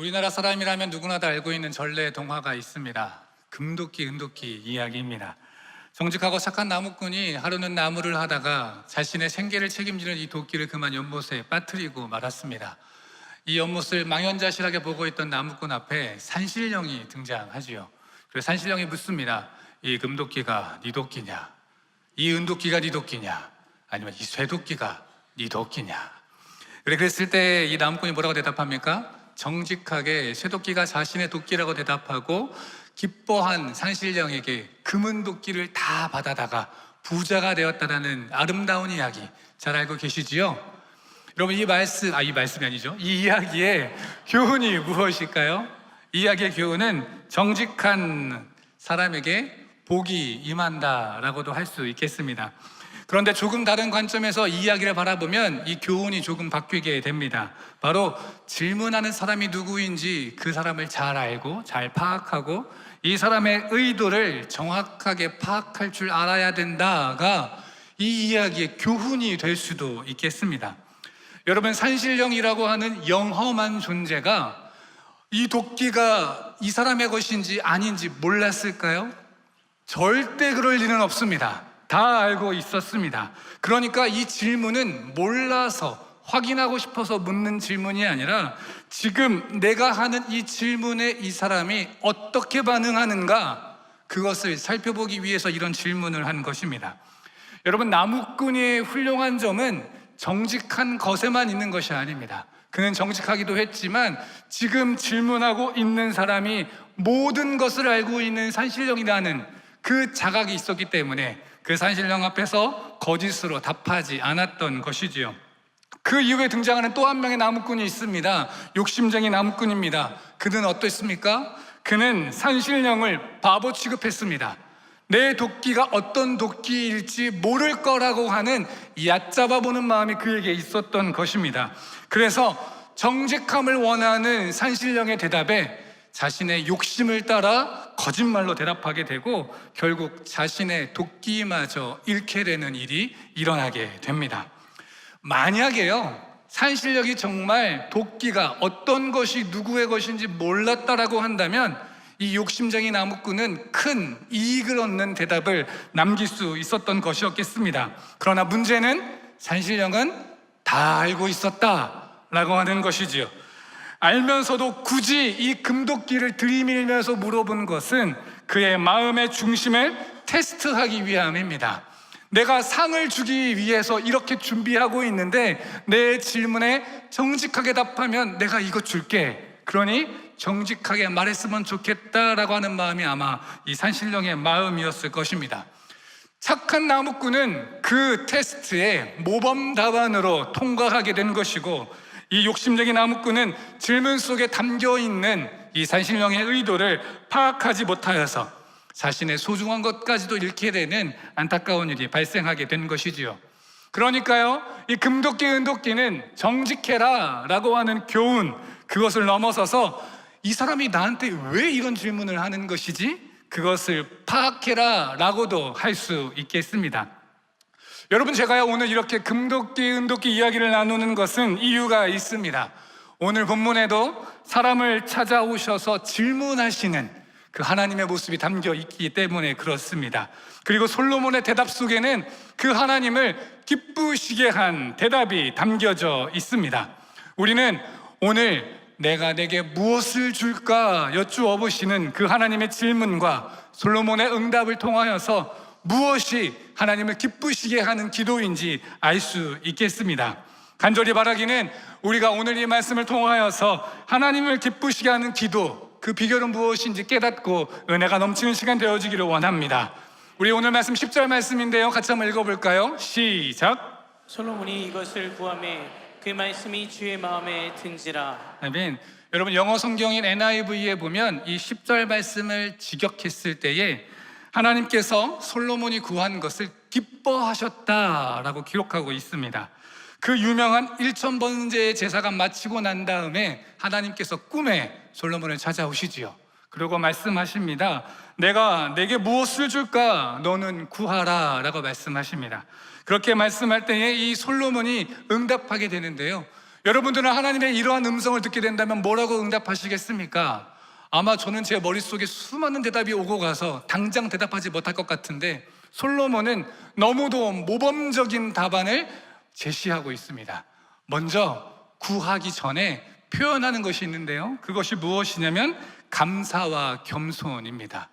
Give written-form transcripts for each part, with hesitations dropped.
우리나라 사람이라면 누구나 다 알고 있는 전래 동화가 있습니다. 금도끼 은도끼 이야기입니다. 정직하고 착한 나무꾼이 하루는 나무를 하다가 자신의 생계를 책임지는 이 도끼를 그만 연못에 빠뜨리고 말았습니다. 이 연못을 망연자실하게 보고 있던 나무꾼 앞에 산신령이 등장하지요. 그래서 산신령이 묻습니다. 이 금도끼가 네 도끼냐? 이 은도끼가 네 도끼냐? 아니면 이 쇠도끼가 네 도끼냐? 그랬을 때 이 나무꾼이 뭐라고 대답합니까? 정직하게 쇠도끼가 자신의 도끼라고 대답하고 기뻐한 산신령에게 금은 도끼를 다 받아다가 부자가 되었다라는 아름다운 이야기 잘 알고 계시지요? 여러분 이 말씀이 아니죠. 이 이야기의 교훈이 무엇일까요? 이 이야기의 교훈은 정직한 사람에게 복이 임한다라고도 할 수 있겠습니다. 그런데 조금 다른 관점에서 이 이야기를 바라보면 이 교훈이 조금 바뀌게 됩니다. 바로 질문하는 사람이 누구인지 그 사람을 잘 알고 잘 파악하고 이 사람의 의도를 정확하게 파악할 줄 알아야 된다가 이 이야기의 교훈이 될 수도 있겠습니다. 여러분 산신령이라고 하는 영험한 존재가 이 도끼가 이 사람의 것인지 아닌지 몰랐을까요? 절대 그럴 리는 없습니다. 다 알고 있었습니다. 그러니까 이 질문은 몰라서 확인하고 싶어서 묻는 질문이 아니라 지금 내가 하는 이 질문에 이 사람이 어떻게 반응하는가 그것을 살펴보기 위해서 이런 질문을 한 것입니다. 여러분 나무꾼의 훌륭한 점은 정직한 것에만 있는 것이 아닙니다. 그는 정직하기도 했지만 지금 질문하고 있는 사람이 모든 것을 알고 있는 산신령이라는 그 자각이 있었기 때문에 그 산신령 앞에서 거짓으로 답하지 않았던 것이지요. 그 이후에 등장하는 또 한 명의 나무꾼이 있습니다. 욕심쟁이 나무꾼입니다. 그는 어땠습니까? 그는 산신령을 바보 취급했습니다. 내 도끼가 어떤 도끼일지 모를 거라고 하는 얕잡아 보는 마음이 그에게 있었던 것입니다. 그래서 정직함을 원하는 산신령의 대답에 자신의 욕심을 따라 거짓말로 대답하게 되고 결국 자신의 도끼마저 잃게 되는 일이 일어나게 됩니다. 만약에요 산신령이 정말 도끼가 어떤 것이 누구의 것인지 몰랐다라고 한다면 이 욕심쟁이 나무꾼은 큰 이익을 얻는 대답을 남길 수 있었던 것이었겠습니다. 그러나 문제는 산신령은 다 알고 있었다라고 하는 것이지요. 알면서도 굳이 이 금도끼를 들이밀면서 물어본 것은 그의 마음의 중심을 테스트하기 위함입니다. 내가 상을 주기 위해서 이렇게 준비하고 있는데 내 질문에 정직하게 답하면 내가 이거 줄게. 그러니 정직하게 말했으면 좋겠다라고 하는 마음이 아마 이 산신령의 마음이었을 것입니다. 착한 나무꾼은 그 테스트에 모범 답안으로 통과하게 된 것이고 이 욕심쟁이 나무꾼은 질문 속에 담겨있는 이 산신령의 의도를 파악하지 못하여서 자신의 소중한 것까지도 잃게 되는 안타까운 일이 발생하게 된 것이지요. 그러니까요 이 금도끼 은도끼는 정직해라 라고 하는 교훈 그것을 넘어서서 이 사람이 나한테 왜 이런 질문을 하는 것이지? 그것을 파악해라 라고도 할 수 있겠습니다. 여러분 제가요 오늘 이렇게 금도끼 은도끼 이야기를 나누는 것은 이유가 있습니다. 오늘 본문에도 사람을 찾아오셔서 질문하시는 그 하나님의 모습이 담겨 있기 때문에 그렇습니다. 그리고 솔로몬의 대답 속에는 그 하나님을 기쁘시게 한 대답이 담겨져 있습니다. 우리는 오늘 내가 내게 무엇을 줄까 여쭈어 보시는 그 하나님의 질문과 솔로몬의 응답을 통하여서 무엇이 하나님을 기쁘시게 하는 기도인지 알 수 있겠습니다. 간절히 바라기는 우리가 오늘 이 말씀을 통하여서 하나님을 기쁘시게 하는 기도 그 비결은 무엇인지 깨닫고 은혜가 넘치는 시간 되어지기를 원합니다. 우리 오늘 말씀 10절 말씀인데요 같이 한번 읽어볼까요? 시작. 솔로몬이 이것을 구하매 그 말씀이 주의 마음에 든지라. 아멘. 여러분 영어 성경인 NIV에 보면 이 10절 말씀을 직역했을 때에 하나님께서 솔로몬이 구한 것을 기뻐하셨다라고 기록하고 있습니다. 그 유명한 1000번제의 제사가 마치고 난 다음에 하나님께서 꿈에 솔로몬을 찾아오시지요. 그리고 말씀하십니다. 내가 내게 무엇을 줄까? 너는 구하라 라고 말씀하십니다. 그렇게 말씀할 때에 이 솔로몬이 응답하게 되는데요 여러분들은 하나님의 이러한 음성을 듣게 된다면 뭐라고 응답하시겠습니까? 아마 저는 제 머릿속에 수많은 대답이 오고 가서 당장 대답하지 못할 것 같은데 솔로몬은 너무도 모범적인 답안을 제시하고 있습니다. 먼저 구하기 전에 표현하는 것이 있는데요, 그것이 무엇이냐면 감사와 겸손입니다.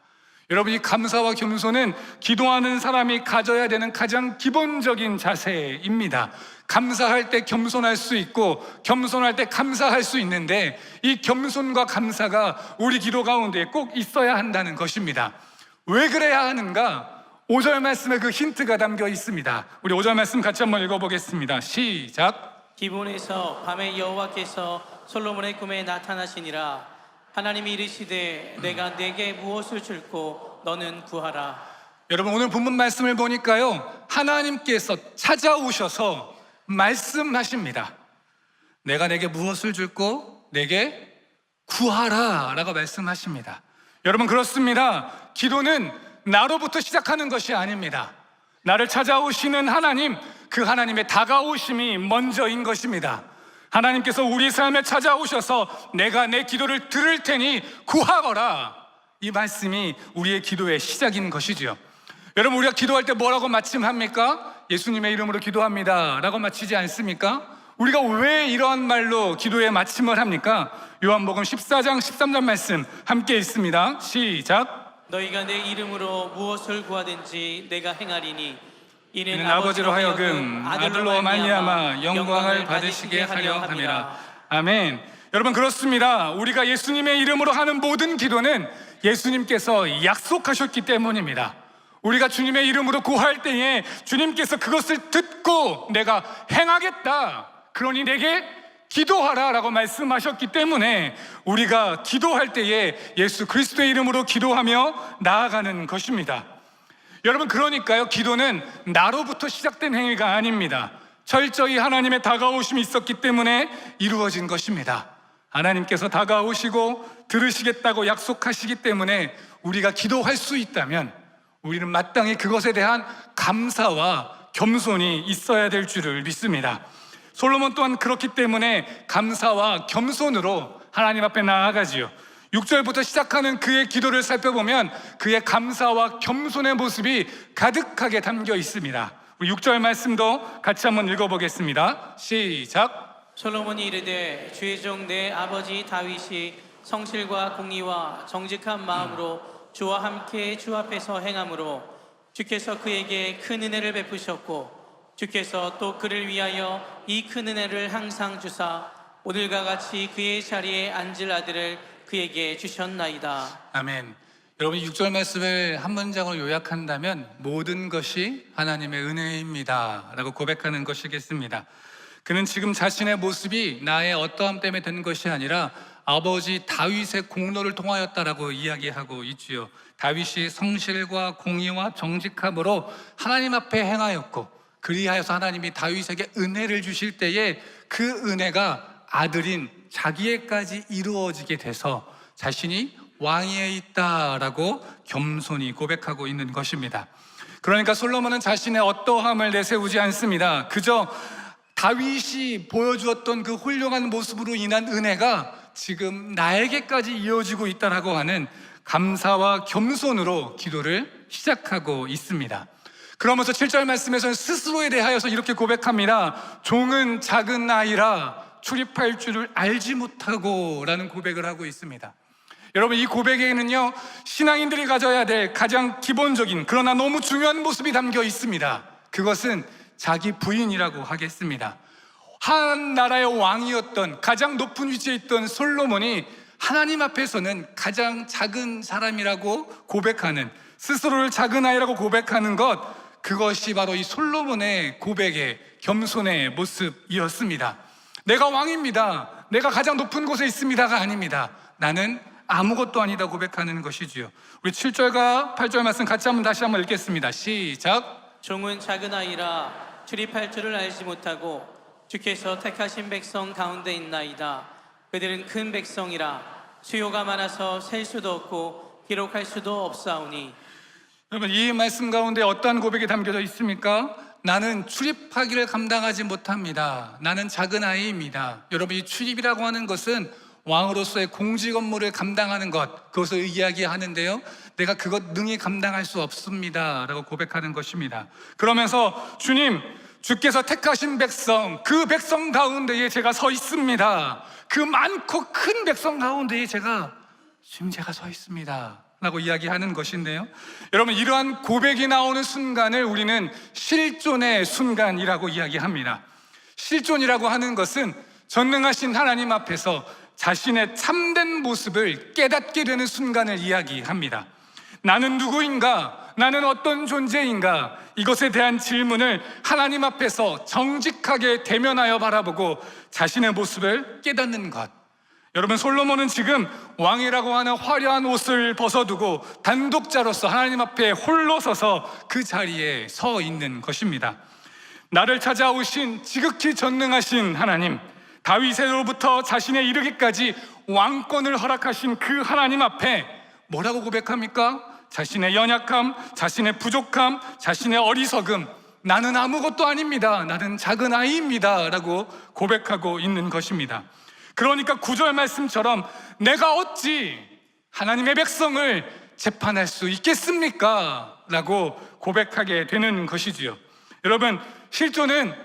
여러분, 이 감사와 겸손은 기도하는 사람이 가져야 되는 가장 기본적인 자세입니다. 감사할 때 겸손할 수 있고 겸손할 때 감사할 수 있는데 이 겸손과 감사가 우리 기도 가운데 꼭 있어야 한다는 것입니다. 왜 그래야 하는가? 5절 말씀에 그 힌트가 담겨 있습니다. 우리 5절 말씀 같이 한번 읽어보겠습니다. 시작. 기본에서 밤에 여호와께서 솔로몬의 꿈에 나타나시니라. 하나님이 이르시되 내가 네게 무엇을 줄고 너는 구하라. 여러분, 오늘 본문 말씀을 보니까요, 하나님께서 찾아오셔서 말씀하십니다. 내가 내게 무엇을 줄고 내게 구하라 라고 말씀하십니다. 여러분, 그렇습니다. 기도는 나로부터 시작하는 것이 아닙니다. 나를 찾아오시는 하나님, 그 하나님의 다가오심이 먼저인 것입니다. 하나님께서 우리 삶에 찾아오셔서 내가 내 기도를 들을 테니 구하거라, 이 말씀이 우리의 기도의 시작인 것이지요. 여러분, 우리가 기도할 때 뭐라고 마침합니까? 예수님의 이름으로 기도합니다 라고 마치지 않습니까? 우리가 왜 이러한 말로 기도의 마침을 합니까? 요한복음 14장 13절 말씀 함께 읽습니다. 시작. 너희가 내 이름으로 무엇을 구하든지 내가 행하리니 이는 아버지로 하여금 아들로 말미암아 영광을 받으시게 하려 함이라. 아멘. 여러분, 그렇습니다. 우리가 예수님의 이름으로 하는 모든 기도는 예수님께서 약속하셨기 때문입니다. 우리가 주님의 이름으로 구할 때에 주님께서 그것을 듣고 내가 행하겠다, 그러니 내게 기도하라 라고 말씀하셨기 때문에 우리가 기도할 때에 예수 그리스도의 이름으로 기도하며 나아가는 것입니다. 여러분, 그러니까요, 기도는 나로부터 시작된 행위가 아닙니다. 철저히 하나님의 다가오심이 있었기 때문에 이루어진 것입니다. 하나님께서 다가오시고 들으시겠다고 약속하시기 때문에 우리가 기도할 수 있다면 우리는 마땅히 그것에 대한 감사와 겸손이 있어야 될 줄을 믿습니다. 솔로몬 또한 그렇기 때문에 감사와 겸손으로 하나님 앞에 나아가지요. 6절부터 시작하는 그의 기도를 살펴보면 그의 감사와 겸손의 모습이 가득하게 담겨 있습니다. 우리 6절 말씀도 같이 한번 읽어보겠습니다. 시작. 솔로몬이 이르되 주의 종 내 아버지 다윗이 성실과 공의와 정직한 마음으로 주와 함께 주 앞에서 행함으로 주께서 그에게 큰 은혜를 베푸셨고 주께서 또 그를 위하여 이 큰 은혜를 항상 주사 오늘과 같이 그의 자리에 앉을 아들을 그에게 주셨나이다. 아멘. 여러분, 6절 말씀을 한 문장으로 요약한다면 모든 것이 하나님의 은혜입니다 라고 고백하는 것이겠습니다. 그는 지금 자신의 모습이 나의 어떠함 때문에 된 것이 아니라 아버지 다윗의 공로를 통하였다라고 이야기하고 있지요. 다윗이 성실과 공의와 정직함으로 하나님 앞에 행하였고 그리하여서 하나님이 다윗에게 은혜를 주실 때에 그 은혜가 아들인 자기에까지 이루어지게 돼서 자신이 왕위에 있다라고 겸손히 고백하고 있는 것입니다. 그러니까 솔로몬은 자신의 어떠함을 내세우지 않습니다. 그저 다윗이 보여주었던 그 훌륭한 모습으로 인한 은혜가 지금 나에게까지 이어지고 있다라고 하는 감사와 겸손으로 기도를 시작하고 있습니다. 그러면서 7절 말씀에서는 스스로에 대하여서 이렇게 고백합니다. 종은 작은 아이라 출입할 줄을 알지 못하고 라는 고백을 하고 있습니다. 여러분, 이 고백에는요, 신앙인들이 가져야 될 가장 기본적인 그러나 너무 중요한 모습이 담겨 있습니다. 그것은 자기 부인이라고 하겠습니다. 한 나라의 왕이었던 가장 높은 위치에 있던 솔로몬이 하나님 앞에서는 가장 작은 사람이라고 고백하는, 스스로를 작은 아이라고 고백하는 것, 그것이 바로 이 솔로몬의 고백의 겸손의 모습이었습니다. 내가 왕입니다, 내가 가장 높은 곳에 있습니다가 아닙니다. 나는 아무것도 아니다 고백하는 것이지요. 우리 7절과 8절 말씀 같이 다시 한번 읽겠습니다. 시작. 종은 작은 아이라 출입할 줄을 알지 못하고 주께서 택하신 백성 가운데 있나이다. 그들은 큰 백성이라 수요가 많아서 셀 수도 없고 기록할 수도 없사오니. 여러분, 이 말씀 가운데 어떠한 고백이 담겨져 있습니까? 나는 출입하기를 감당하지 못합니다. 나는 작은 아이입니다. 여러분, 이 출입이라고 하는 것은 왕으로서의 공직 업무를 감당하는 것, 그것을 이야기하는데요, 내가 그것 능히 감당할 수 없습니다 라고 고백하는 것입니다. 그러면서 주님, 주께서 택하신 백성, 그 백성 가운데에 제가 서 있습니다. 그 많고 큰 백성 가운데에 제가 서 있습니다 라고 이야기하는 것인데요, 여러분, 이러한 고백이 나오는 순간을 우리는 실존의 순간이라고 이야기합니다. 실존이라고 하는 것은 전능하신 하나님 앞에서 자신의 참된 모습을 깨닫게 되는 순간을 이야기합니다. 나는 누구인가? 나는 어떤 존재인가? 이것에 대한 질문을 하나님 앞에서 정직하게 대면하여 바라보고 자신의 모습을 깨닫는 것. 여러분, 솔로몬은 지금 왕이라고 하는 화려한 옷을 벗어두고 단독자로서 하나님 앞에 홀로 서서 그 자리에 서 있는 것입니다. 나를 찾아오신 지극히 전능하신 하나님, 다윗으로부터 자신에 이르기까지 왕권을 허락하신 그 하나님 앞에 뭐라고 고백합니까? 자신의 연약함, 자신의 부족함, 자신의 어리석음, 나는 아무것도 아닙니다, 나는 작은 아이입니다 라고 고백하고 있는 것입니다. 그러니까 9절 말씀처럼 내가 어찌 하나님의 백성을 재판할 수 있겠습니까? 라고 고백하게 되는 것이지요. 여러분, 실존은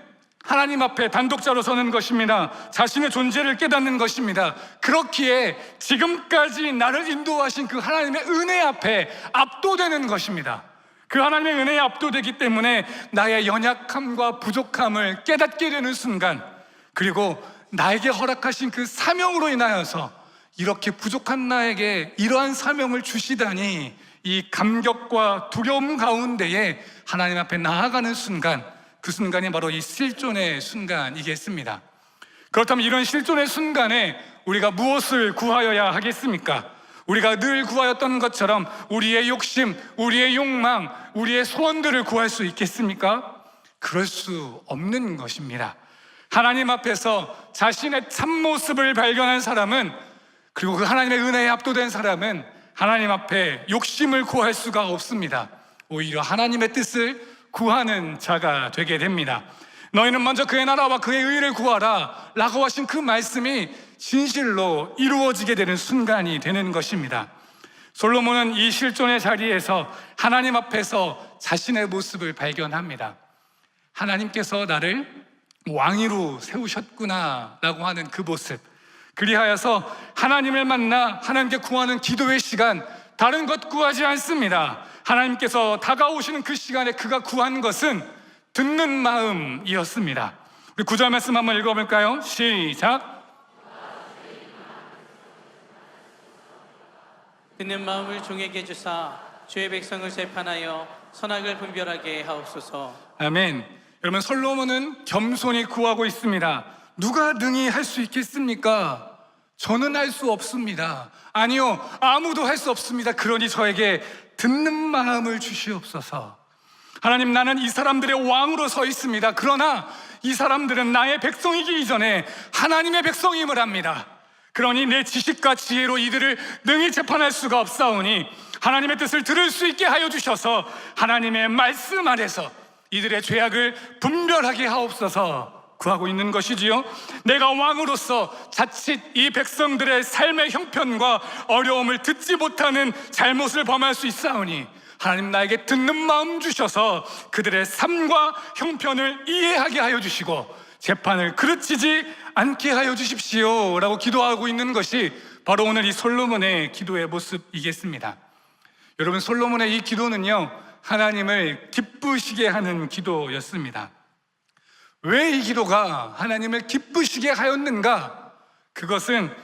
하나님 앞에 단독자로 서는 것입니다. 자신의 존재를 깨닫는 것입니다. 그렇기에 지금까지 나를 인도하신 그 하나님의 은혜 앞에 압도되는 것입니다. 그 하나님의 은혜에 압도되기 때문에 나의 연약함과 부족함을 깨닫게 되는 순간, 그리고 나에게 허락하신 그 사명으로 인하여서 이렇게 부족한 나에게 이러한 사명을 주시다니, 이 감격과 두려움 가운데에 하나님 앞에 나아가는 순간, 그 순간이 바로 이 실존의 순간이겠습니다. 그렇다면 이런 실존의 순간에 우리가 무엇을 구하여야 하겠습니까? 우리가 늘 구하였던 것처럼 우리의 욕심, 우리의 욕망, 우리의 소원들을 구할 수 있겠습니까? 그럴 수 없는 것입니다. 하나님 앞에서 자신의 참모습을 발견한 사람은, 그리고 그 하나님의 은혜에 압도된 사람은 하나님 앞에 욕심을 구할 수가 없습니다. 오히려 하나님의 뜻을 구하는 자가 되게 됩니다. 너희는 먼저 그의 나라와 그의 의를 구하라 라고 하신 그 말씀이 진실로 이루어지게 되는 순간이 되는 것입니다. 솔로몬은 이 실존의 자리에서 하나님 앞에서 자신의 모습을 발견합니다. 하나님께서 나를 왕위로 세우셨구나 라고 하는 그 모습, 그리하여서 하나님을 만나 하나님께 구하는 기도의 시간, 다른 것 구하지 않습니다. 하나님께서 다가오시는 그 시간에 그가 구한 것은 듣는 마음이었습니다. 우리 9절 말씀 한번 읽어볼까요? 시작. 듣는 마음을 종에게 주사 주의 백성을 재판하여 선악을 분별하게 하옵소서. 아멘. 여러분, 솔로몬은 겸손히 구하고 있습니다. 누가 능히 할 수 있겠습니까? 저는 할 수 없습니다. 아니요, 아무도 할 수 없습니다. 그러니 저에게 듣는 마음을 주시옵소서. 하나님, 나는 이 사람들의 왕으로 서 있습니다. 그러나 이 사람들은 나의 백성이기 이전에 하나님의 백성임을 압니다. 그러니 내 지식과 지혜로 이들을 능히 재판할 수가 없사오니 하나님의 뜻을 들을 수 있게 하여 주셔서 하나님의 말씀 아래서 이들의 죄악을 분별하게 하옵소서 구하고 있는 것이지요. 내가 왕으로서 자칫 이 백성들의 삶의 형편과 어려움을 듣지 못하는 잘못을 범할 수 있사오니 하나님, 나에게 듣는 마음 주셔서 그들의 삶과 형편을 이해하게 하여 주시고 재판을 그르치지 않게 하여 주십시오 라고 기도하고 있는 것이 바로 오늘 이 솔로몬의 기도의 모습이겠습니다. 여러분, 솔로몬의 이 기도는요, 하나님을 기쁘시게 하는 기도였습니다. 왜 이 기도가 하나님을 기쁘시게 하였는가? 그것은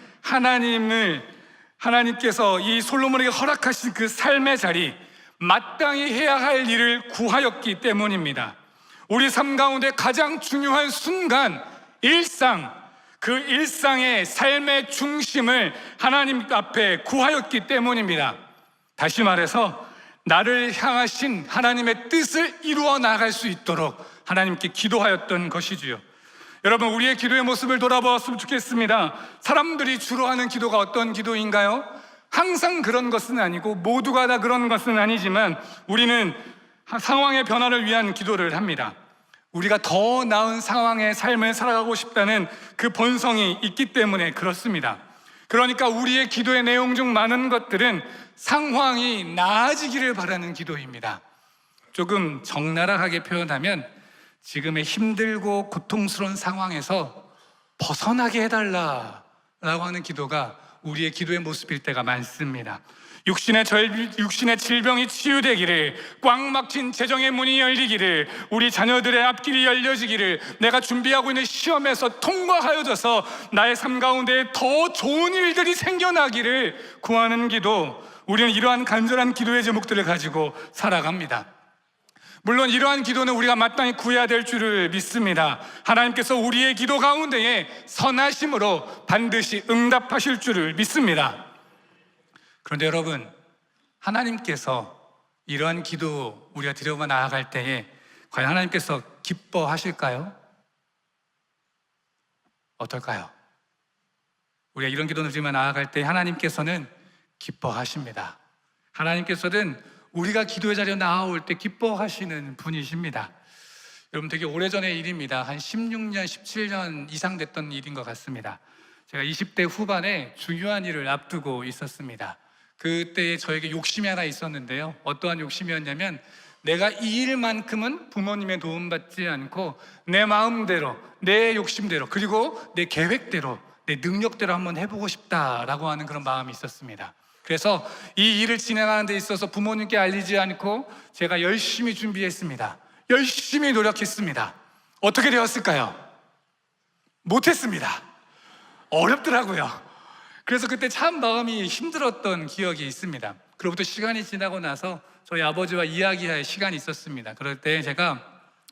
하나님께서 이 솔로몬에게 허락하신 그 삶의 자리, 마땅히 해야 할 일을 구하였기 때문입니다. 우리 삶 가운데 가장 중요한 순간, 일상, 그 일상의 삶의 중심을 하나님 앞에 구하였기 때문입니다. 다시 말해서 나를 향하신 하나님의 뜻을 이루어 나갈 수 있도록 하나님께 기도하였던 것이지요. 여러분, 우리의 기도의 모습을 돌아보았으면 좋겠습니다. 사람들이 주로 하는 기도가 어떤 기도인가요? 항상 그런 것은 아니고 모두가 다 그런 것은 아니지만 우리는 상황의 변화를 위한 기도를 합니다. 우리가 더 나은 상황의 삶을 살아가고 싶다는 그 본성이 있기 때문에 그렇습니다. 그러니까 우리의 기도의 내용 중 많은 것들은 상황이 나아지기를 바라는 기도입니다. 조금 적나라하게 표현하면 지금의 힘들고 고통스러운 상황에서 벗어나게 해달라라고 하는 기도가 우리의 기도의 모습일 때가 많습니다. 육신의 질병이 치유되기를, 꽉 막힌 재정의 문이 열리기를, 우리 자녀들의 앞길이 열려지기를, 내가 준비하고 있는 시험에서 통과하여져서 나의 삶 가운데 더 좋은 일들이 생겨나기를 구하는 기도, 우리는 이러한 간절한 기도의 제목들을 가지고 살아갑니다. 물론 이러한 기도는 우리가 마땅히 구해야 될 줄을 믿습니다. 하나님께서 우리의 기도 가운데에 선하심으로 반드시 응답하실 줄을 믿습니다. 그런데 여러분, 하나님께서 이러한 기도 우리가 드려가 나아갈 때에 과연 하나님께서 기뻐하실까요? 어떨까요? 우리가 이런 기도를 드리며 나아갈 때 하나님께서는 기뻐하십니다. 하나님께서는 우리가 기도의 자리에 나아올 때 기뻐하시는 분이십니다. 여러분, 되게 오래전의 일입니다. 한 16년, 17년 이상 됐던 일인 것 같습니다. 제가 20대 후반에 중요한 일을 앞두고 있었습니다. 그때 저에게 욕심이 하나 있었는데요. 어떠한 욕심이었냐면 내가 이 일만큼은 부모님의 도움받지 않고 내 마음대로, 내 욕심대로, 그리고 내 계획대로, 내 능력대로 한번 해보고 싶다라고 하는 그런 마음이 있었습니다. 그래서 이 일을 진행하는 데 있어서 부모님께 알리지 않고 제가 열심히 준비했습니다. 열심히 노력했습니다. 어떻게 되었을까요? 못했습니다. 어렵더라고요. 그래서 그때 참 마음이 힘들었던 기억이 있습니다. 그로부터 시간이 지나고 나서 저희 아버지와 이야기할 시간이 있었습니다. 그럴 때 제가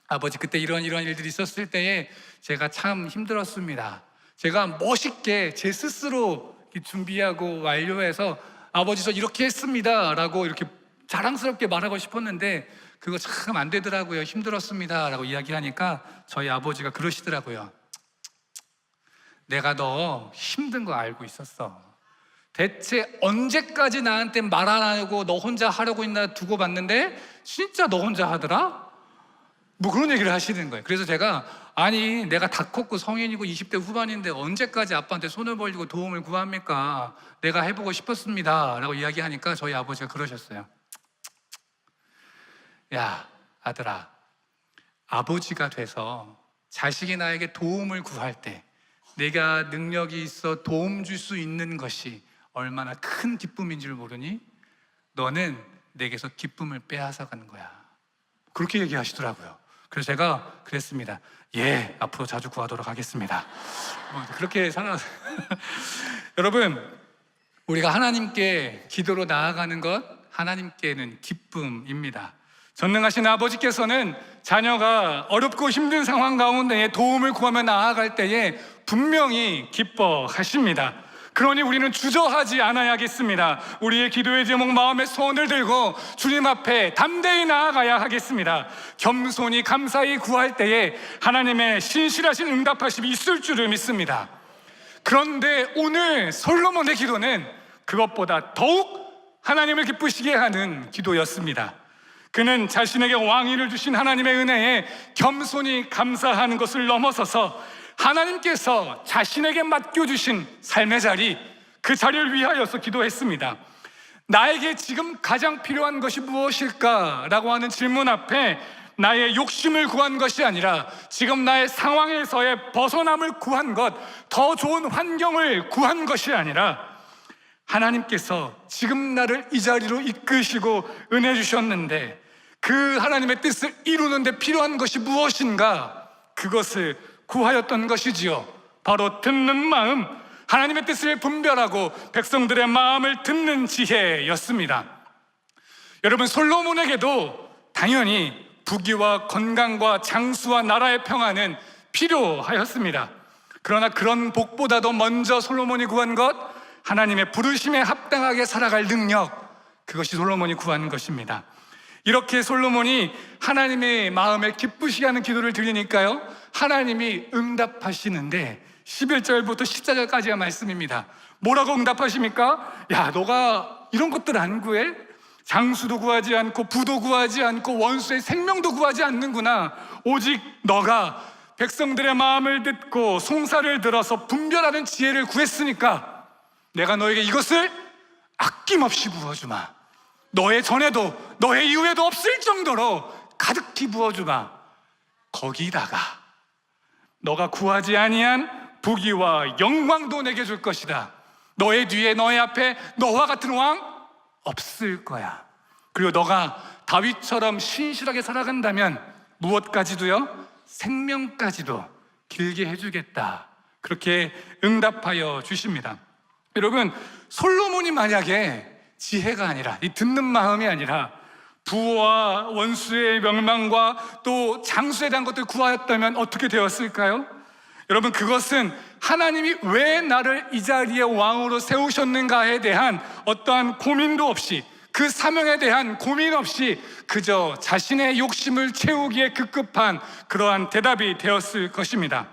아버지, 그때 이런 일들이 있었을 때에 제가 참 힘들었습니다. 제가 멋있게 제 스스로 준비하고 완료해서 아버지 저 이렇게 했습니다 라고 이렇게 자랑스럽게 말하고 싶었는데 그거 참 안 되더라고요. 힘들었습니다 라고 이야기하니까 저희 아버지가 그러시더라고요. 내가 너 힘든 거 알고 있었어. 대체 언제까지 나한테 말 안 하고 너 혼자 하려고 했나 두고 봤는데 진짜 너 혼자 하더라? 뭐 그런 얘기를 하시는 거예요. 그래서 제가 아니 내가 다 컸고 성인이고 20대 후반인데 언제까지 아빠한테 손을 벌리고 도움을 구합니까? 내가 해보고 싶었습니다 라고 이야기하니까 저희 아버지가 그러셨어요. 야 아들아, 아버지가 돼서 자식이 나에게 도움을 구할 때 내가 능력이 있어 도움 줄 수 있는 것이 얼마나 큰 기쁨인 줄 모르니? 너는 내게서 기쁨을 빼앗아가는 거야. 그렇게 얘기하시더라고요. 그래서 제가 그랬습니다. 예, 앞으로 자주 구하도록 하겠습니다. 그렇게 살아가서 여러분, 우리가 하나님께 기도로 나아가는 것, 하나님께는 기쁨입니다. 전능하신 아버지께서는 자녀가 어렵고 힘든 상황 가운데 도움을 구하며 나아갈 때에 분명히 기뻐하십니다. 그러니 우리는 주저하지 않아야겠습니다. 우리의 기도의 제목, 마음의 소원을 들고 주님 앞에 담대히 나아가야 하겠습니다. 겸손히 감사히 구할 때에 하나님의 신실하신 응답하심이 있을 줄을 믿습니다. 그런데 오늘 솔로몬의 기도는 그것보다 더욱 하나님을 기쁘시게 하는 기도였습니다. 그는 자신에게 왕위를 주신 하나님의 은혜에 겸손히 감사하는 것을 넘어서서 하나님께서 자신에게 맡겨주신 삶의 자리, 그 자리를 위하여서 기도했습니다. 나에게 지금 가장 필요한 것이 무엇일까? 라고 하는 질문 앞에 나의 욕심을 구한 것이 아니라 지금 나의 상황에서의 벗어남을 구한 것, 더 좋은 환경을 구한 것이 아니라 하나님께서 지금 나를 이 자리로 이끄시고 은혜 주셨는데 그 하나님의 뜻을 이루는 데 필요한 것이 무엇인가? 그것을 구하였던 것이지요. 바로 듣는 마음, 하나님의 뜻을 분별하고 백성들의 마음을 듣는 지혜였습니다. 여러분, 솔로몬에게도 당연히 부귀와 건강과 장수와 나라의 평안은 필요하였습니다. 그러나 그런 복보다도 먼저 솔로몬이 구한 것, 하나님의 부르심에 합당하게 살아갈 능력, 그것이 솔로몬이 구한 것입니다. 이렇게 솔로몬이 하나님의 마음에 기쁘시게 하는 기도를 드리니까요, 하나님이 응답하시는데 11절부터 14절까지의 말씀입니다. 뭐라고 응답하십니까? 야, 너가 이런 것들 안 구해? 장수도 구하지 않고 부도 구하지 않고 원수의 생명도 구하지 않는구나. 오직 너가 백성들의 마음을 듣고 송사를 들어서 분별하는 지혜를 구했으니까 내가 너에게 이것을 아낌없이 부어주마. 너의 전에도 너의 이후에도 없을 정도로 가득히 부어주마. 거기다가 너가 구하지 아니한 부귀와 영광도 내게 줄 것이다. 너의 뒤에 너의 앞에 너와 같은 왕 없을 거야. 그리고 너가 다윗처럼 신실하게 살아간다면 무엇까지도요? 생명까지도 길게 해주겠다. 그렇게 응답하여 주십니다. 여러분, 솔로몬이 만약에 지혜가 아니라, 이 듣는 마음이 아니라 부와 원수의 멸망과 또 장수에 대한 것들 구하였다면 어떻게 되었을까요? 여러분, 그것은 하나님이 왜 나를 이 자리에 왕으로 세우셨는가에 대한 어떠한 고민도 없이, 그 사명에 대한 고민 없이 그저 자신의 욕심을 채우기에 급급한 그러한 대답이 되었을 것입니다.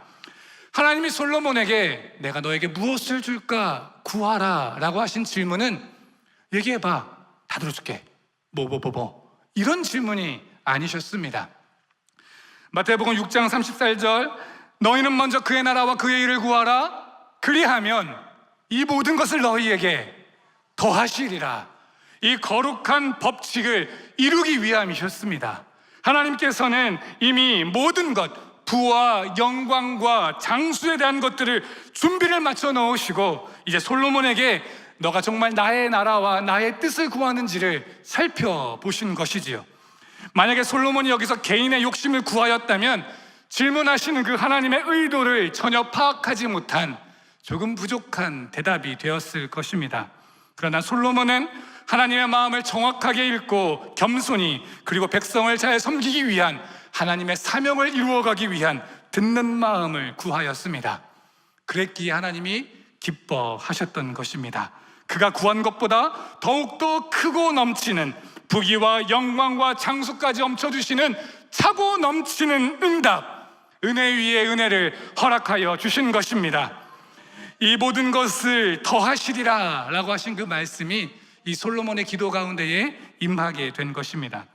하나님이 솔로몬에게 내가 너에게 무엇을 줄까 구하라 라고 하신 질문은 얘기해봐, 다 들어줄게, 이런 질문이 아니셨습니다. 마태복음 6장 34절, 너희는 먼저 그의 나라와 그의 일을 구하라. 그리하면 이 모든 것을 너희에게 더하시리라. 이 거룩한 법칙을 이루기 위함이셨습니다. 하나님께서는 이미 모든 것, 부와 영광과 장수에 대한 것들을 준비를 맞춰 넣으시고 이제 솔로몬에게 너가 정말 나의 나라와 나의 뜻을 구하는지를 살펴보신 것이지요. 만약에 솔로몬이 여기서 개인의 욕심을 구하였다면 질문하시는 그 하나님의 의도를 전혀 파악하지 못한 조금 부족한 대답이 되었을 것입니다. 그러나 솔로몬은 하나님의 마음을 정확하게 읽고 겸손히, 그리고 백성을 잘 섬기기 위한 하나님의 사명을 이루어가기 위한 듣는 마음을 구하였습니다. 그랬기에 하나님이 기뻐하셨던 것입니다. 그가 구한 것보다 더욱더 크고 넘치는 부귀와 영광과 장수까지 엄쳐주시는 차고 넘치는 응답, 은혜 위에 은혜를 허락하여 주신 것입니다. 이 모든 것을 더하시리라 라고 하신 그 말씀이 이 솔로몬의 기도 가운데에 임하게 된 것입니다.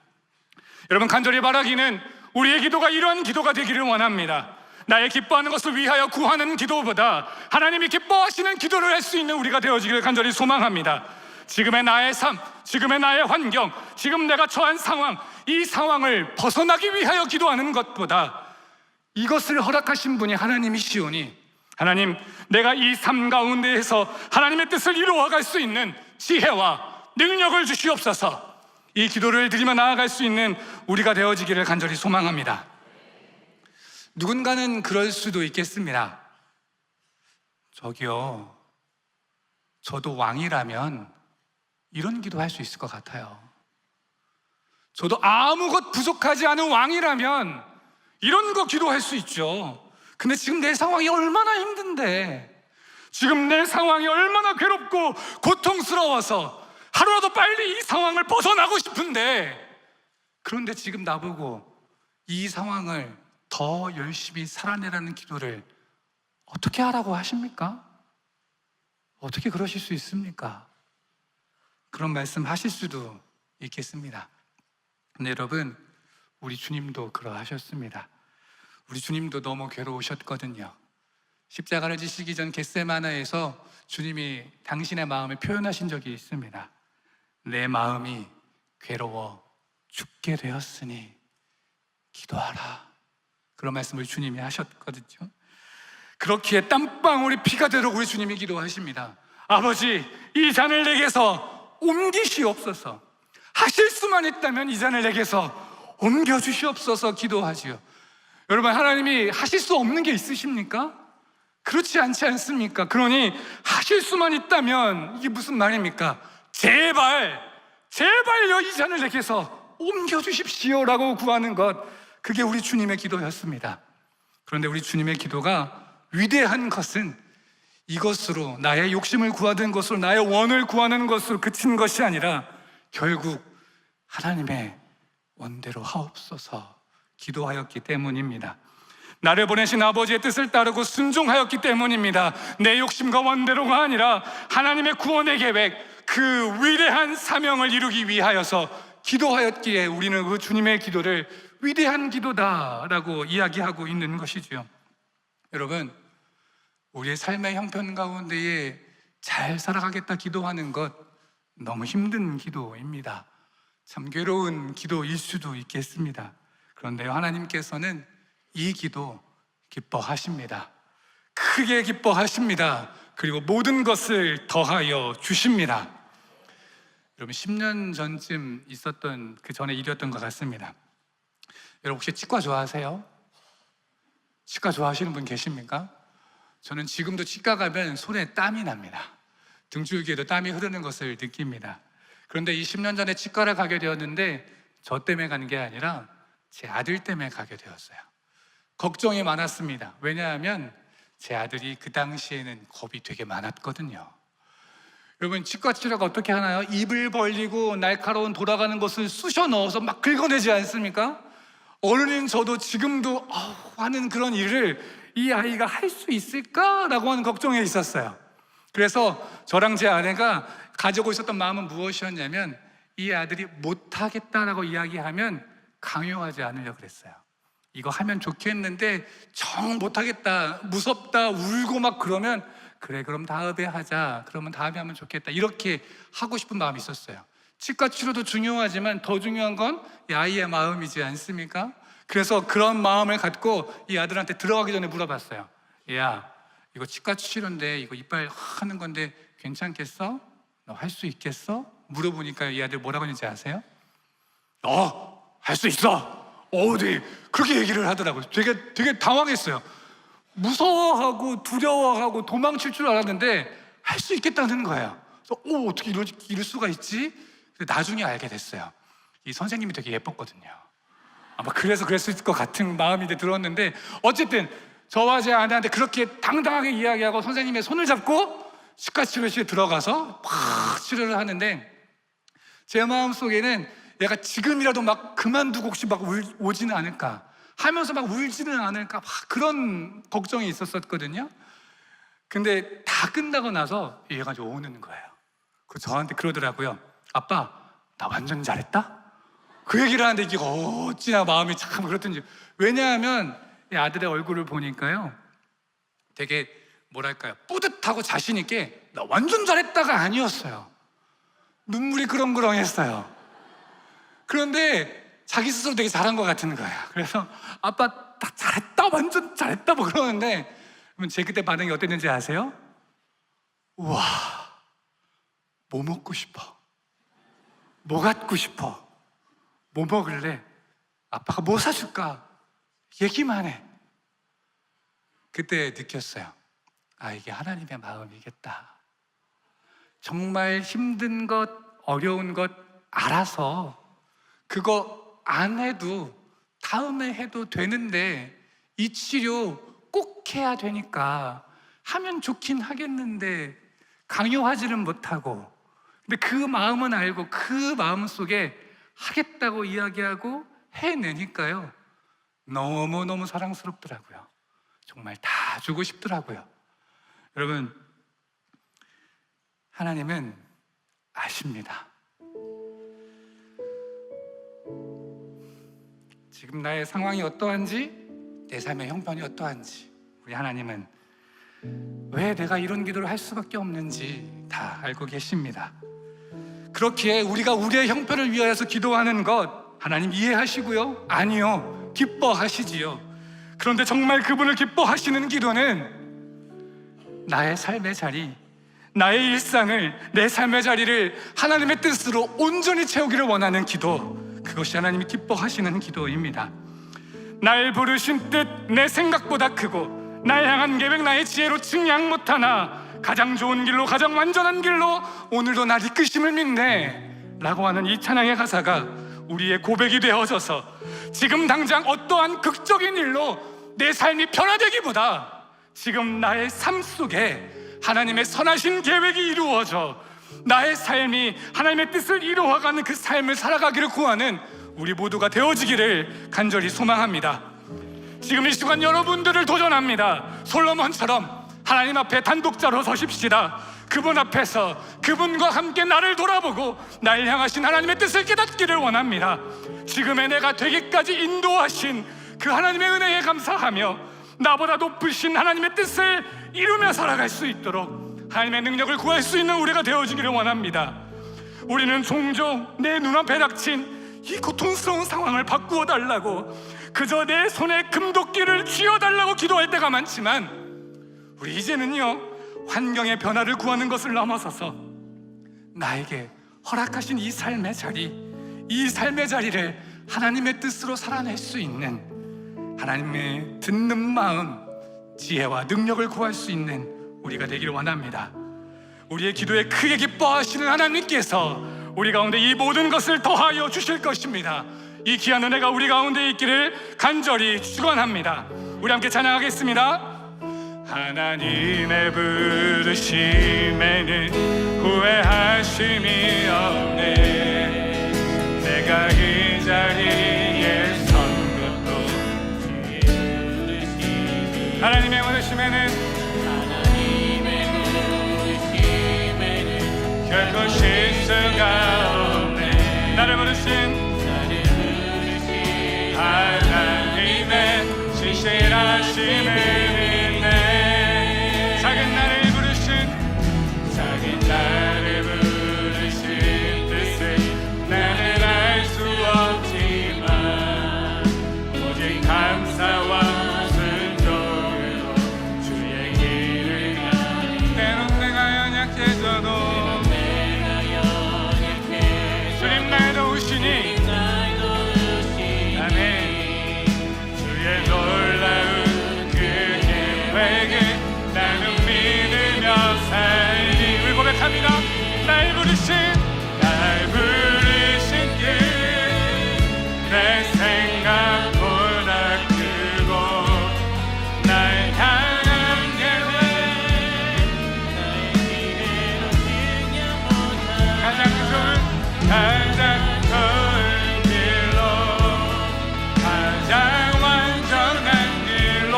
여러분, 간절히 바라기는 우리의 기도가 이러한 기도가 되기를 원합니다. 나의 기뻐하는 것을 위하여 구하는 기도보다 하나님이 기뻐하시는 기도를 할 수 있는 우리가 되어지기를 간절히 소망합니다. 지금의 나의 삶, 지금의 나의 환경, 지금 내가 처한 상황, 이 상황을 벗어나기 위하여 기도하는 것보다 이것을 허락하신 분이 하나님이시오니, 하나님, 내가 이 삶 가운데에서 하나님의 뜻을 이루어갈 수 있는 지혜와 능력을 주시옵소서. 이 기도를 드리며 나아갈 수 있는 우리가 되어지기를 간절히 소망합니다. 누군가는 그럴 수도 있겠습니다. 저기요, 저도 왕이라면 이런 기도 할 수 있을 것 같아요. 저도 아무것 부족하지 않은 왕이라면 이런 거 기도할 수 있죠. 근데 지금 내 상황이 얼마나 힘든데, 지금 내 상황이 얼마나 괴롭고 고통스러워서 하루라도 빨리 이 상황을 벗어나고 싶은데, 그런데 지금 나보고 이 상황을 더 열심히 살아내라는 기도를 어떻게 하라고 하십니까? 어떻게 그러실 수 있습니까? 그런 말씀 하실 수도 있겠습니다. 근데 여러분, 우리 주님도 그러하셨습니다. 우리 주님도 너무 괴로우셨거든요. 십자가를 지시기 전 겟세마나에서 주님이 당신의 마음을 표현하신 적이 있습니다. 내 마음이 괴로워 죽게 되었으니 기도하라. 그런 말씀을 주님이 하셨거든요. 그렇기에 땀방울이 피가 되도록 우리 주님이 기도하십니다. 아버지, 이 잔을 내게서 옮기시옵소서. 하실 수만 있다면 이 잔을 내게서 옮겨주시옵소서 기도하지요. 여러분, 하나님이 하실 수 없는 게 있으십니까? 그렇지 않지 않습니까? 그러니 하실 수만 있다면 이게 무슨 말입니까? 제발요, 이 잔을 내게서 옮겨주십시오라고 구하는 것, 그게 우리 주님의 기도였습니다. 그런데 우리 주님의 기도가 위대한 것은 이것으로, 나의 욕심을 구하던 것으로, 나의 원을 구하는 것으로 그친 것이 아니라 결국 하나님의 원대로 하옵소서 기도하였기 때문입니다. 나를 보내신 아버지의 뜻을 따르고 순종하였기 때문입니다. 내 욕심과 원대로가 아니라 하나님의 구원의 계획, 그 위대한 사명을 이루기 위하여서 기도하였기에 우리는 그 주님의 기도를 위대한 기도다라고 이야기하고 있는 것이지요. 여러분, 우리의 삶의 형편 가운데에 잘 살아가겠다 기도하는 것 너무 힘든 기도입니다. 참 괴로운 기도일 수도 있겠습니다. 그런데요, 하나님께서는 이 기도 기뻐하십니다. 크게 기뻐하십니다. 그리고 모든 것을 더하여 주십니다. 여러분, 10년 전쯤 있었던 그 전에 일이었던 것 같습니다. 여러분, 혹시 치과 좋아하세요? 치과 좋아하시는 분 계십니까? 저는 지금도 치과 가면 손에 땀이 납니다. 등줄기에도 땀이 흐르는 것을 느낍니다. 그런데 이 10년 전에 치과를 가게 되었는데 저 때문에 가는 게 아니라 제 아들 때문에 가게 되었어요. 걱정이 많았습니다. 왜냐하면 제 아들이 그 당시에는 겁이 되게 많았거든요. 여러분, 치과 치료가 어떻게 하나요? 입을 벌리고 날카로운 돌아가는 것을 쑤셔 넣어서 막 긁어내지 않습니까? 어른인 저도 지금도 하는 그런 일을 이 아이가 할 수 있을까라고 하는 걱정에 있었어요. 그래서 저랑 제 아내가 가지고 있었던 마음은 무엇이었냐면 이 아들이 못하겠다라고 이야기하면 강요하지 않으려고 그랬어요. 이거 하면 좋겠는데 정 못하겠다, 무섭다, 울고 막 그러면 그래, 그럼 다음에 하자, 그러면 다음에 하면 좋겠다, 이렇게 하고 싶은 마음이 있었어요. 치과 치료도 중요하지만 더 중요한 건 이 아이의 마음이지 않습니까? 그래서 그런 마음을 갖고 이 아들한테 들어가기 전에 물어봤어요. 야, 이거 치과 치료인데 이거 이빨 하는 건데 괜찮겠어? 너 할 수 있겠어? 물어보니까 이 아들 뭐라고 했는지 아세요? 할 수 있어. 네. 그렇게 얘기를 하더라고요. 되게 당황했어요. 무서워하고 두려워하고 도망칠 줄 알았는데 할 수 있겠다는 거예요. 그래서 어떻게 이럴 수가 있지? 근데 나중에 알게 됐어요. 이 선생님이 되게 예뻤거든요. 아마 그래서 그랬을 것 같은 마음이 들었는데, 어쨌든 저와 제 아내한테 그렇게 당당하게 이야기하고 선생님의 손을 잡고 치과 치료실에 들어가서 막 치료를 하는데, 제 마음속에는 얘가 지금이라도 막 그만두고 혹시 막 오지는 않을까 하면서 막 울지는 않을까 막 그런 걱정이 있었거든요. 근데 다 끝나고 나서 얘가 좀 오는 거예요. 그래서 저한테 그러더라고요. 아빠, 나 완전 잘했다? 그 얘기를 하는데 이게 어찌나 마음이 참 그렇든지. 왜냐하면 이 아들의 얼굴을 보니까요, 되게 뭐랄까요, 뿌듯하고 자신 있게 나 완전 잘했다가 아니었어요. 눈물이 그렁그렁했어요. 그런데 자기 스스로 되게 잘한 것 같은 거예요. 그래서 아빠 나 잘했다, 완전 잘했다 뭐 그러는데, 그러면 제 그때 반응이 어땠는지 아세요? 우와, 뭐 먹고 싶어? 뭐 갖고 싶어? 뭐 먹을래? 아빠가 뭐 사줄까? 얘기만 해. 그때 느꼈어요. 이게 하나님의 마음이겠다. 정말 힘든 것, 어려운 것 알아서 그거 안 해도 다음에 해도 되는데 이 치료 꼭 해야 되니까 하면 좋긴 하겠는데 강요하지는 못하고, 근데 그 마음은 알고 그 마음 속에 하겠다고 이야기하고 해내니까요, 너무너무 사랑스럽더라고요. 정말 다 주고 싶더라고요. 여러분, 하나님은 아십니다. 지금 나의 상황이 어떠한지, 내 삶의 형편이 어떠한지, 우리 하나님은 왜 내가 이런 기도를 할 수밖에 없는지 다 알고 계십니다. 그렇기에 우리가 우리의 형편을 위하여서 기도하는 것 하나님 이해하시고요? 아니요, 기뻐하시지요. 그런데 정말 그분을 기뻐하시는 기도는 나의 삶의 자리, 나의 일상을, 내 삶의 자리를 하나님의 뜻으로 온전히 채우기를 원하는 기도, 그것이 하나님이 기뻐하시는 기도입니다. 날 부르신 뜻 내 생각보다 크고 날 향한 계획 나의 지혜로 측량 못하나 가장 좋은 길로, 가장 완전한 길로 오늘도 날 이끄심을 믿네 라고 하는 이 찬양의 가사가 우리의 고백이 되어져서 지금 당장 어떠한 극적인 일로 내 삶이 변화되기보다 지금 나의 삶 속에 하나님의 선하신 계획이 이루어져 나의 삶이 하나님의 뜻을 이루어가는 그 삶을 살아가기를 구하는 우리 모두가 되어지기를 간절히 소망합니다. 지금 이 시간 여러분들을 도전합니다. 솔로몬처럼 하나님 앞에 단독자로 서십시다. 그분 앞에서 그분과 함께 나를 돌아보고 날 향하신 하나님의 뜻을 깨닫기를 원합니다. 지금의 내가 되기까지 인도하신 그 하나님의 은혜에 감사하며 나보다 높으신 하나님의 뜻을 이루며 살아갈 수 있도록 하나님의 능력을 구할 수 있는 우리가 되어지기를 원합니다. 우리는 종종 내 눈앞에 닥친 이 고통스러운 상황을 바꾸어 달라고, 그저 내 손에 금도끼를 쥐어달라고 기도할 때가 많지만, 우리 이제는요 환경의 변화를 구하는 것을 넘어서서 나에게 허락하신 이 삶의 자리를 하나님의 뜻으로 살아낼 수 있는, 하나님의 듣는 마음, 지혜와 능력을 구할 수 있는 우리가 되기를 원합니다. 우리의 기도에 크게 기뻐하시는 하나님께서 우리 가운데 이 모든 것을 더하여 주실 것입니다. 이 귀한 은혜가 우리 가운데 있기를 간절히 축원합니다. 우리 함께 찬양하겠습니다. 하나님의 부르심에는 후회하심이 없네. 내가 이 자리에 선 것도 하나님의 부르심에는 결코 실수가 없네. 나를 부르신 하나님의 신실하심을 믿네. 작은 나를 부르신 뜻을 나는 알 수 없지만 오직 감사와 순종으로 주의 길을 때론 내가 연약해져도 주님 날 도우시니 아멘. 주의 놀라운 그 계획을 나는 믿으며 살리. 우리 고백합니다. 날 부르신 길 내 생각보다 크고 날 향한 계획 가장 좋은 길로 가장 완전한 길로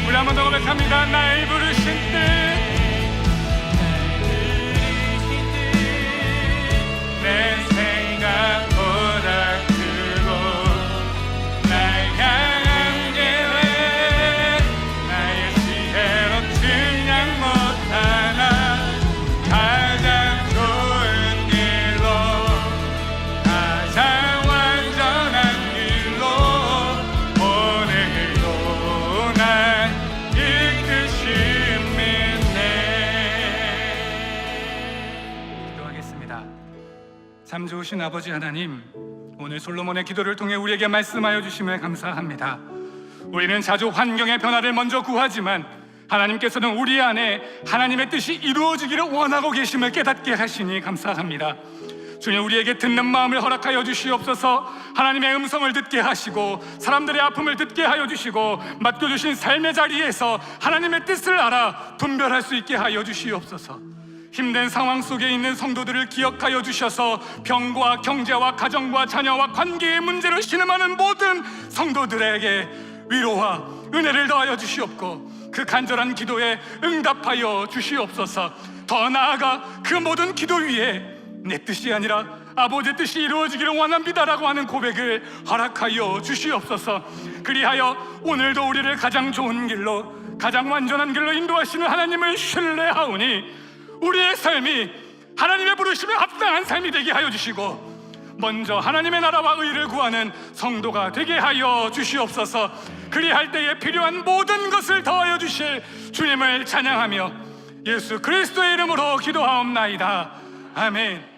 우리 한 번 더 고백합니다. 날 부르신 뜻 내 생각보다 크고 날 향한 계획 나의 지혜로 증량 못하나 가장 좋은 길로 가장 완전한 길로 오늘도 날 이끄십니다. 기도하겠습니다. 참 좋으신 아버지 하나님, 오늘 솔로몬의 기도를 통해 우리에게 말씀하여 주심을 감사합니다. 우리는 자주 환경의 변화를 먼저 구하지만 하나님께서는 우리 안에 하나님의 뜻이 이루어지기를 원하고 계심을 깨닫게 하시니 감사합니다. 주님, 우리에게 듣는 마음을 허락하여 주시옵소서. 하나님의 음성을 듣게 하시고 사람들의 아픔을 듣게 하여 주시고 맡겨주신 삶의 자리에서 하나님의 뜻을 알아 분별할 수 있게 하여 주시옵소서. 힘든 상황 속에 있는 성도들을 기억하여 주셔서 병과 경제와 가정과 자녀와 관계의 문제로 신음하는 모든 성도들에게 위로와 은혜를 더하여 주시옵고 그 간절한 기도에 응답하여 주시옵소서. 더 나아가 그 모든 기도 위에 내 뜻이 아니라 아버지의 뜻이 이루어지기를 원합니다라고 하는 고백을 허락하여 주시옵소서. 그리하여 오늘도 우리를 가장 좋은 길로, 가장 완전한 길로 인도하시는 하나님을 신뢰하오니 우리의 삶이 하나님의 부르심에 합당한 삶이 되게 하여 주시고 먼저 하나님의 나라와 의를 구하는 성도가 되게 하여 주시옵소서. 그리할 때에 필요한 모든 것을 더하여 주실 주님을 찬양하며 예수 그리스도의 이름으로 기도하옵나이다. 아멘.